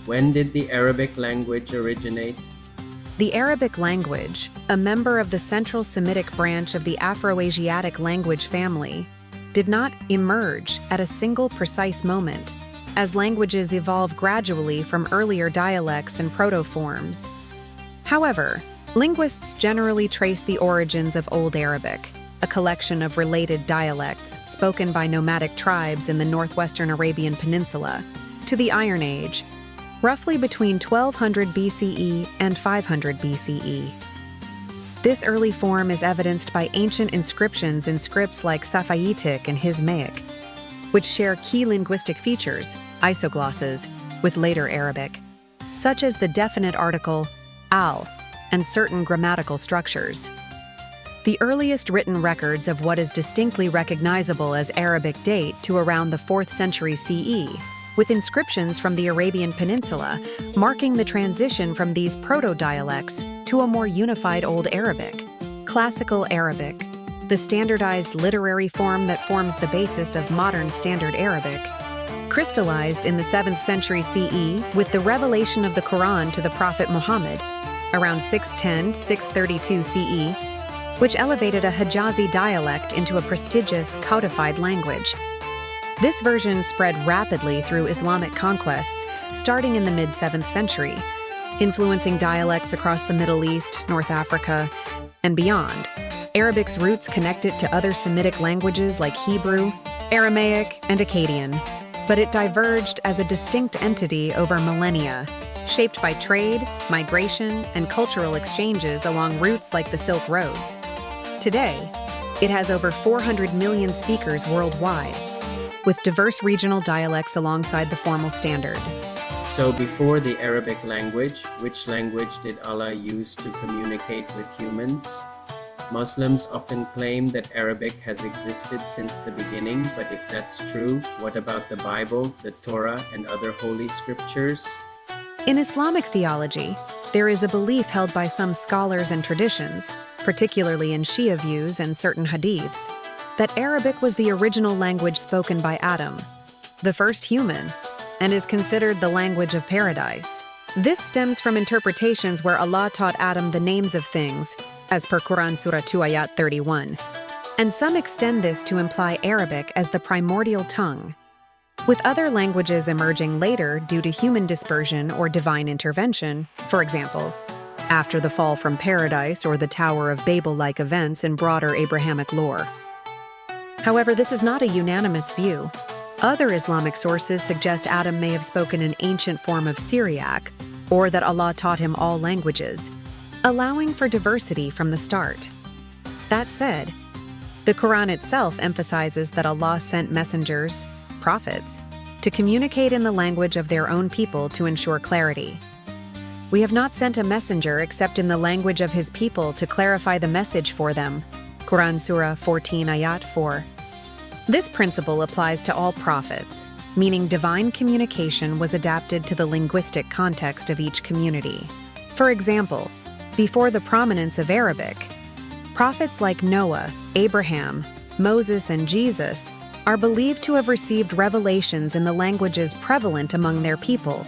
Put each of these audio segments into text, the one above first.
When did the Arabic language originate? The Arabic language, a member of the Central Semitic branch of the Afroasiatic language family, did not emerge at a single precise moment, as languages evolve gradually from earlier dialects and protoforms. However, linguists generally trace the origins of Old Arabic, a collection of related dialects spoken by nomadic tribes in the northwestern Arabian Peninsula, to the Iron Age, roughly between 1200 BCE and 500 BCE. This early form is evidenced by ancient inscriptions in scripts like Safayitic and Hismaic, which share key linguistic features, isoglosses, with later Arabic, such as the definite article al and certain grammatical structures. The earliest written records of what is distinctly recognizable as Arabic date to around the 4th century CE, with inscriptions from the Arabian Peninsula marking the transition from these proto-dialects to a more unified Old Arabic. Classical Arabic, the standardized literary form that forms the basis of modern Standard Arabic, crystallized in the 7th century CE with the revelation of the Quran to the Prophet Muhammad, around 610-632 CE, which elevated a Hijazi dialect into a prestigious codified language. This version spread rapidly through Islamic conquests, starting in the mid-7th century, influencing dialects across the Middle East, North Africa, and beyond. Arabic's roots connect it to other Semitic languages like Hebrew, Aramaic, and Akkadian, but it diverged as a distinct entity over millennia, shaped by trade, migration, and cultural exchanges along routes like the Silk Roads. Today, it has over 400 million speakers worldwide, with diverse regional dialects alongside the formal standard. So before the Arabic language, which language did Allah use to communicate with humans? Muslims often claim that Arabic has existed since the beginning, but if that's true, what about the Bible, the Torah, and other holy scriptures? In Islamic theology, there is a belief held by some scholars and traditions, particularly in Shia views and certain hadiths, that Arabic was the original language spoken by Adam, the first human, and is considered the language of paradise. This stems from interpretations where Allah taught Adam the names of things, as per Quran Surah 2 Ayat 31, and some extend this to imply Arabic as the primordial tongue, with other languages emerging later due to human dispersion or divine intervention, for example, after the fall from paradise or the Tower of Babel-like events in broader Abrahamic lore. However, this is not a unanimous view. Other Islamic sources suggest Adam may have spoken an ancient form of Syriac, or that Allah taught him all languages, allowing for diversity from the start. That said, the Quran itself emphasizes that Allah sent messengers, prophets, to communicate in the language of their own people to ensure clarity. We have not sent a messenger except in the language of his people to clarify the message for them. Quran Surah 14 Ayat 4. This principle applies to all prophets, meaning divine communication was adapted to the linguistic context of each community. For example, before the prominence of Arabic, prophets like Noah, Abraham, Moses, and Jesus are believed to have received revelations in the languages prevalent among their people.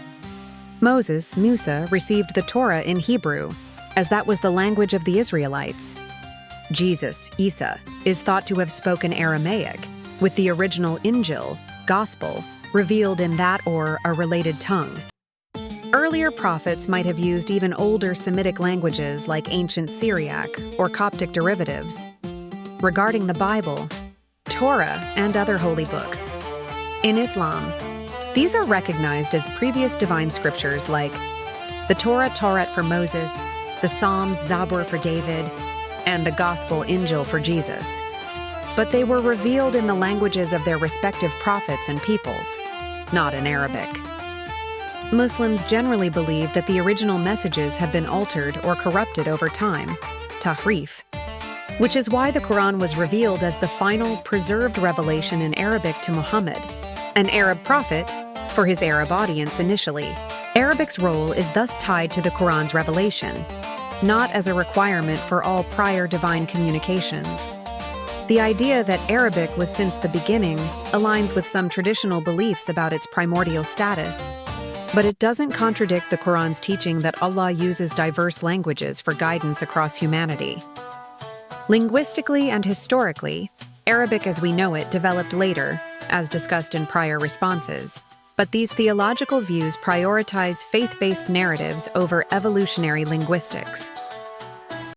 Moses, Musa, received the Torah in Hebrew, as that was the language of the Israelites. Jesus, Isa, is thought to have spoken Aramaic, with the original Injil, Gospel, revealed in that or a related tongue. Earlier prophets might have used even older Semitic languages like ancient Syriac or Coptic derivatives. Regarding the Bible, Torah, and other holy books. In Islam, these are recognized as previous divine scriptures like the Torah, Taurat for Moses, the Psalms, Zabur for David, and the Gospel, Injil for Jesus. But they were revealed in the languages of their respective prophets and peoples, not in Arabic. Muslims generally believe that the original messages have been altered or corrupted over time, tahrif, which is why the Quran was revealed as the final preserved revelation in Arabic to Muhammad, an Arab prophet, for his Arab audience initially. Arabic's role is thus tied to the Quran's revelation, not as a requirement for all prior divine communications. The idea that Arabic was since the beginning aligns with some traditional beliefs about its primordial status. But it doesn't contradict the Quran's teaching that Allah uses diverse languages for guidance across humanity. Linguistically and historically, Arabic as we know it developed later, as discussed in prior responses, but these theological views prioritize faith-based narratives over evolutionary linguistics.